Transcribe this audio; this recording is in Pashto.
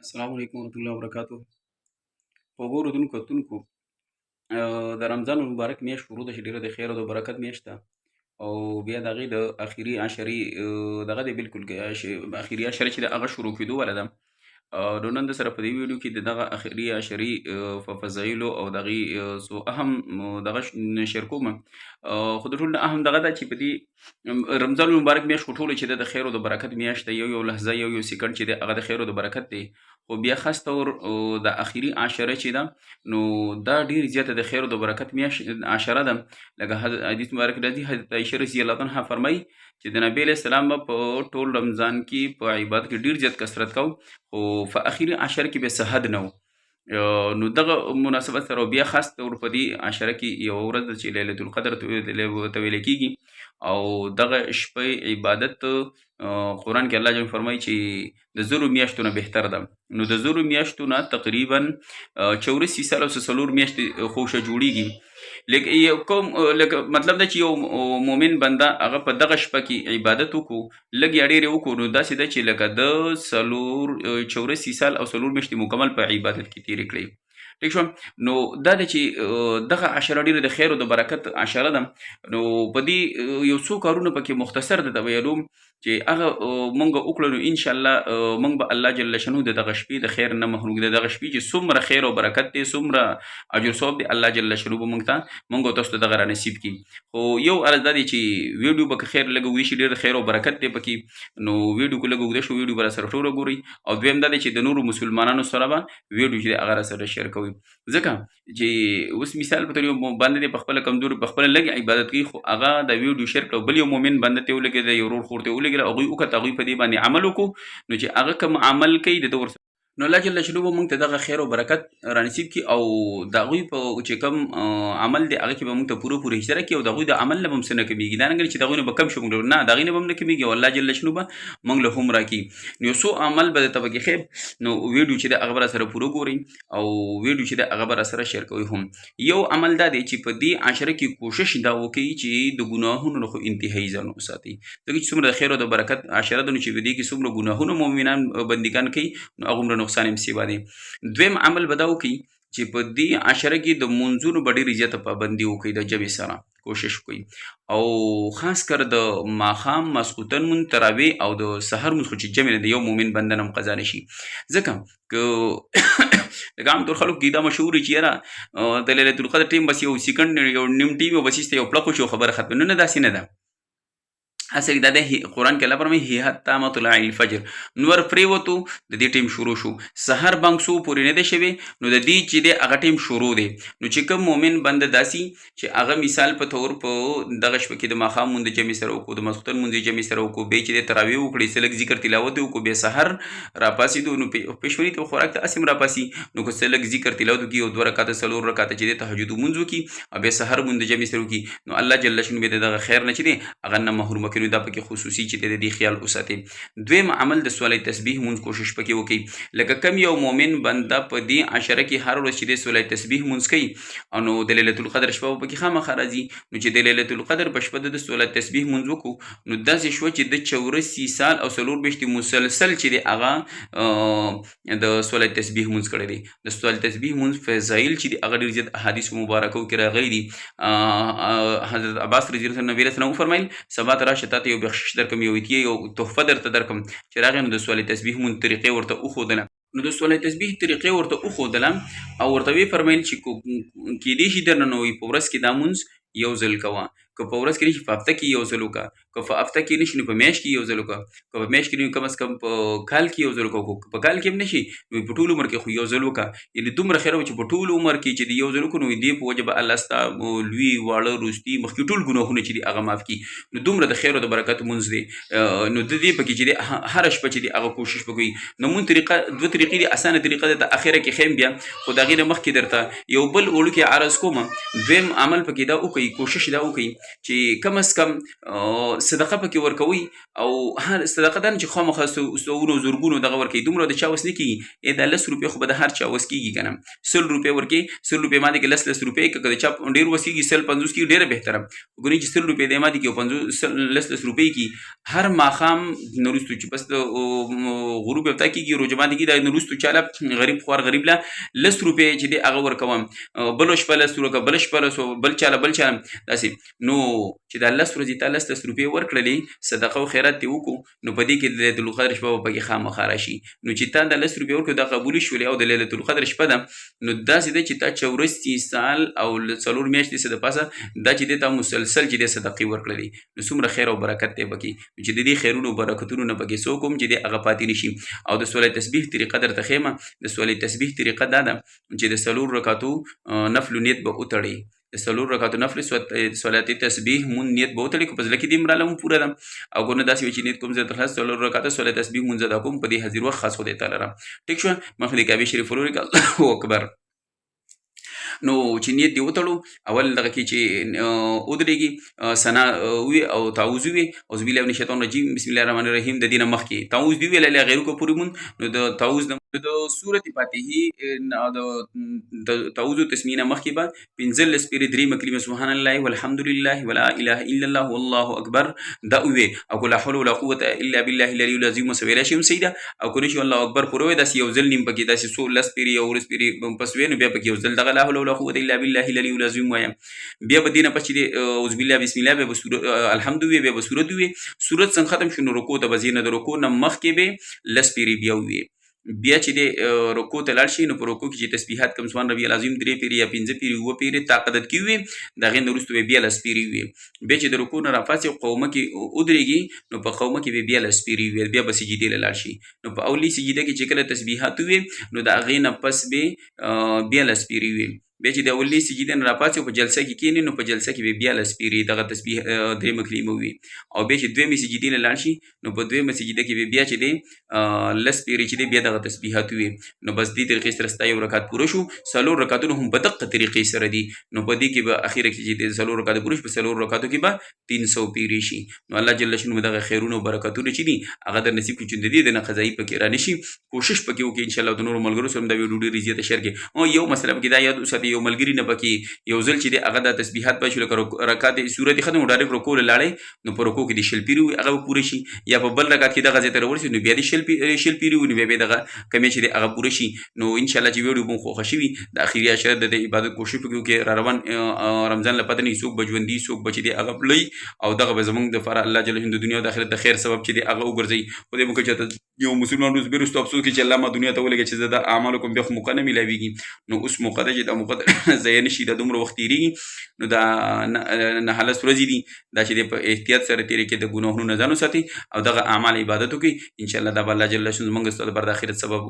السلام علیکم ورحمۃ اللہ وبرکاتہ. په وګورو دونکو کتونکو د رمضان المبارک میاشت شروع ده چې ډیره د خیر او د برکت میاشت ده او بیا د هغې د اخري عشرې دغه دی بالکل اخري عشره چې د هغه شروع کېدو واله ده. نو نن در سره په دې ویډیو کې د دغه اخري عشرې په فضایلو او د هغې څو اهم دغه شیر کوم. خو د ټولو نه اهم دغه ده چې په دې رمضان المبارک میاشت خو ټولو چې ده د خیر او د برکت میاشت ده. یو لحظه یو سیکنډ چې دی هغه د خیر او د برکت دی. خو بیا خاص طور د اخري عشره چې ده نو دا ډېر زیاته د خیر او د برکت میاشت عشره ده. لکه حدیث مبارک راځي حضرت عایشه رضی الله عنها فرمایي چې د نبی علیه السلام به په ټول رمضان کې په عبادت کې ډېر زیات کثرت کو خو په اخري عشره کې به څه حد نه و. نو دغه مناسبت سره بیا خاص طور په دې عشره کې یوه ورځ ده چې لیلة القدر ته ویل کېږي او دغه شپې عبادت قرآن کې الله جل فرمایي چې د زرو میاشتو نه بهتر ده. نو د زرو میاشتو نه تقریبا 84 سال او څلور میاشتې خوشه جوړیږي. لکه مطلب ده چې یو مؤمن بنده هغه په دغه شپه کې عبادت وکړو لږ یا ډېرې وکړو نو داسې ده چې لکه د 84 سال او څلور میاشتې مکمل په عبادت کې تېرې کړئ. ٹھیک شو. نو دا ده چې دغه عشره ډېره د خیر او د برکت عشره ده. نو په دې یو څو کارونه پکې مختصر ده ویلو چې هغه مونږ وکړو نو انشاءالله مونږ به الله جل شانه د دغه شپې د خیر نه محروم د دغه شپې چې څومره خیر او برکت دی څومره اجر ثواب دی الله جل شانه به مونږ تاسو ته دغه را نصیب کړي. خو یو عرض دا دی چې ویډیو به که خیر لږ وشي ډېر خیر او برکت دی پکې نو ویډیو که لږ اوږده شو ویډیو به راسره ټوله ګورئ. او دویم دا دی چې د نورو مسلمانانو سره به ویډیو چې دی هغه راسره شیر کوئ ځکه چې اوس مثال په طور یو بنده دی په خپله کمزوري په خپله لږ عبادت کوي خو هغه د ویډیو شیر کړه بل یو مؤمن بنده ته ولګېده یو ورور خور ته ولګېده هغوی وکړه هغوی په دې باندې عمل وکړو نو چې هغه کوم عمل کوي د ده ورسره نو الله جل شانه به موږ ته دغه خیر او برکت رانصیب کړي او د هغوی په چې کوم عمل دی هغه کې به موږ ته پوره حصه راکړي او د هغوی د عمل نه به هم څه نه کمېږي. دا نه چې د هغوی نه به کم شو موږ نه د هغې نه به هم نه کمېږي او الله جل شانه به موږ له هم راکړي. نو یو څو عمل به درته پکې ښیم نو ویډیو چې دی هغه به راسره پوره ګورئ او ویډیو چې دی هغه به راسره شیر کوئ هم. یو عمل دا دی چې په دې عشره کې کوشش دا وکړئ چې د ګناهونو نه خو انتهایي ځان وساتئ ځکه چې څومره د خیر او د برکت عشره ده نو چې په دې کې څومره ګناهونه مؤمنان بندګان کوي نو هغومره نقصان هم سیوا دی. دویم عمل به دا وکړي چې په دې عشره کې د منځونو به ډېرې زیاته پابندي وکړي د جمع سره کوشش وکړي او خاص کر د ماښام ماسخوتن مونځ تراویح او د سحر مونځ خو چې جمع نه د یو مؤمن بنده نه هم قضا نه شي ځکه که لکه عام طور خلکو کې دا مشهور چې یاره د لیلة القدر ټیم بس یو سیکنډ یو نیم ټیم یو بس ایسته یو پړق وشي او خبره ختمه نه داسې نه ده. اصل دا د قرآن کې الله فرمایي هي حتی مطلع الفجر نور پرېوتو د دې ټیم شروع شو سحر بانګ څو پورې نه دی شوی نو د دې چې دی هغه ټیم شروع دی. نو چې کوم مؤمن بنده داسي چې هغه مثال په طور په دغه شپه کې د ماښام مونځ جمع سره وکړو د ماسخوتن مونځ جمع سره وکړو بیا چې دی تراویح وکړي څه لږ ذکر تلاوت وکړو بیا سحر راپاڅېدو نو پېشوني ته خوراک ته هسې هم راپاسي نو که څه لږ ذکر تلاوت وکړي او 2 رکعته 4 رکعته چې دی تهجد مونځ وکړي او بیا سحر مونځ جمع سره وکړي نو الله جل شانه بیا د دغه خیر نه چې دی هغه نه محرومه کوي. دا پکې خصوصي چې د دې خیال وساتئ. دویم عمل د سوالای تسبیح مونځ کوشش پکې وکړئ لکه کم یو مؤمن بنده په دې عشره کې هر ورځ چې د سوالای تسبیح مونځ کوي او نو د لیلة القدر شپه به پکې خامخا راځي نو چې د لیلة القدر په شپه د سوالای تسبیح مونځ وکړو نو داسې شوه چې د 84 سال او څلور میاشتې مسلسل چې دی هغه د سوالای تسبیح مونځ کړی دی. د سوالای تسبیح مونځ فضایل چې دي هغه ډېر زیات احادیثو مبارکو کې راغلي دي. حضرت عباس رضی الله عنه نبی رسول الله وفرمایل سبا ته راشه تا ته یو بخشش درکم یو هدیه یو تحفه درته درکم چې راغی نو د سوالای تسبیح مونځ طریقې ورته وښودله نو د سوالای تسبیح طریقې ورته وښودله او ورته ویې فرمیل چې کیدای شي درنه نو په ورځ کې دا مونځ یو ځل کوه که په ورځ کې نشي په هفته کې یو ځل وکړه که په هفته کې نشي نو په میاشت کې یو ځل وکړه که په میاشت کې نو کم از کم په کال کې یو ځل وکړه که په کال کې هم نشي نو په ټول عمر کې خو یو ځل وکړه یعنې دومره خیر چې په ټول عمر کې چې د یو ځل وکړو نو دې په وجه به الله ستا لوی واړه روستي مخکې ټول ګناهونه چې دي هغه معاف کړي. نو دومره د خیر او د برکت مونځ دی نو د دې پکې چې دی هره شپه چې دی هغه کوشش وکړي. نو مونږ طریقه دوه طریقې دي اسانه طریقه ده د اخره کې خیم بیا خو د هغې نه مخکې درته یو بل وړوکی عرض کوم. دویم عمل پکې دا وکړئ کوشش دا وکړئ چې کم از کم صدقه پکې ورکوي او هر صدقه دا نه چې خامخا سوونو زرګونو دغه ورکوي دومره د چا وس نه کېږي دا 10 روپۍ خو به د هر چا وس کېږي که نه 100 روپۍ ورکړي 100 روپۍ ماته کې 10 روپۍ که د چا ډېر وس کېږي 100 50 کېږي ډېره بهتره ګورئ چې 100 روپۍ دی ماته کې او 10 روپۍ کېږي هر ماښام نه وروستو چې بس د غروب یو تا کېږي روژه ماتې کېږي دا نه وروستو چاله غریب خوار غریب له 10 روپۍ چې دی هغه ورکوم بله شپه 10 ورکوه بله شپه بل چاله داسې نو چې دا 10 ورځې تا 10 روپۍ ورکړلې صدقه او خیرات دې وکړو نو په دې کې د ليلة القدر شپه به پکې خامخا راشي نو چې تا دا 10 روپۍ ورکړو دا قبولې شولې او د ليلة القدر شپه ده نو داسې ده چې تا 84 سال او 4 میاشتې څه د پاسه دا چې دی تا مسلسل چې دی صدقې ورکړلې نو څومره خیر او برکت دی پکې چې د دې خیرونو برکتونو نه پکې څوک هم چې دی هغه پاتې نشي او د سولی تسبیح طریقه درته ښیم د سولی تسبیح طریقه دا ده چې د 4 رکعتو نفل نیت به وتړئ د 4 رکعتو نفل صلات تسبیح مون نیت به وتړئ که په زړه کې دې مراله هم پوره ده او که نه داسې وي چې نیت کوم زه د 4 رکعته صلات تسبیح مونځ ادا کوم په دې حاضر وخت خاص خدای تعالی را ټیک شوه مخکې د کعبې شریف ولورې الله اکبر نو چې نیت دی وتړو اول دغه کې چې ودرېږي ثنا وي او تعوذ وي اعوذ بالله من الشیطان الرجیم بسم الله الرحمن الرحیم د دې نه مخکې تعوذ دی ویل له غیرو کو پورې مون نو د تعوذ د سورۃ فاتحه د تعوذ تسمیه نه مخکې به 15 سپیرې درې مکلمه سبحان الله والحمد لله ولا اله الا الله والله اکبر دا وي او لا حول ولا قوه الا بالله العلي العظیم وسویلا شم سیدا او کو نشي الله اکبر پروي داسې یو ځل نیم پکې داسې 16 سپیرې او سپیرې پس وینو بیا پکې یو ځل دغه لا حول ولا قوه الا بالله العلي العظیم وایم بیا به دینه پچې اعوذ بالله بسم الله به سورۃ الحمد وي بیا به سورۃ وي سورۃ څنګه ختم شنو رکوع ته بزینه د رکوع نه مخکې به لسپیرې بیا وي بیا چې د رکوع ته لاړ شي نو په رکوع کې چې تسبیحات کوم سبحان ربي العظیم 3 پیرې یا 5 پیرې و پیرې طاقت کې وي د هغې نه وروسته بیا لس پیرې وي بیا چې د رکوع نه راپاڅي قومه کې ودرېږي نو په قومه کې بیا لس پیرې وي بیا به سجدې له لاړ شي نو په اولي سجده کې چې کله تسبیحات وي نو د هغې نه پس به بیا لس پیرې وي بیا چې د اولي سجدې نه راپاڅي او په جلسه کې کښېني نو په جلسه کې بیا لس پیرې دغه تسبیح درې مکلمه وي او بیا چې دویمې سجدې نه لاړ شي نو په دویمه سجده کې بیا چې دی لس پیرې چې دی بیا دغه تسبیحات وي نو بس دې طریقې سره ستا یو رکعت پوره شو 4 رکعتونه هم په دقه طریقې سره دي نو په دې کې به اخیره کې چې د 4 رکعت پوره شي په 4 رکعتو کې به 300 پیرې شي نو الله جل شانه دغه خیرونه او برکتونه چې دي هغه در نصیب کړي چې د دې نه قضایي پکې را نشي کوشش پکې وکړي ان شاء الله د نورو ملګرو سره دا ویډیو ډېر زیاته شیر کړي او یو مسله کې دا یاد وساتئ یو ملګري نه پکې یو ځل چې دی هغه د تسبیحات به شو لکه رکعت سورت ختم ډایرکټ رکوع لاړی نو په رکوع کې د شل پیرې وي هغه به پوره شي یا په بل رکعت کې دغه ځای ته راورسي نو بیا د شل پیرې وي نو بیا دغه کمې چې دی هغه پوره شي نو ان شاء الله چې ویډیو مو خوښه شوي د اخري عشره د عبادت کوشش وکړو کې را روان رمضان له پته نه څوک به ژوندي څوک به چې دی هغه پلی او دغه به زموږ دپاره الله جل د دنیا او د آخرت د خیر سبب چې دی هغه وګرځوي خدای مو کوي چې یو مسلمان روز وروسته افسوس کوي چې الله ما دنیا ته ولېږي چې زه د اعمالو کوم بیا خو موقع نه میلاویږي نو اوس موقع ده چې دا موقع ضایع نه شي دا دومره وخت تېرېږي نو دا 19 ورځې دي دا چې دی په احتیاط سره تېرې کې د ګناهونو نه ځان وساتي او دغه اعمال عبادت وکړي انشاءالله دا به الله جل شانه زموږ ستا دپاره د آخرت سبب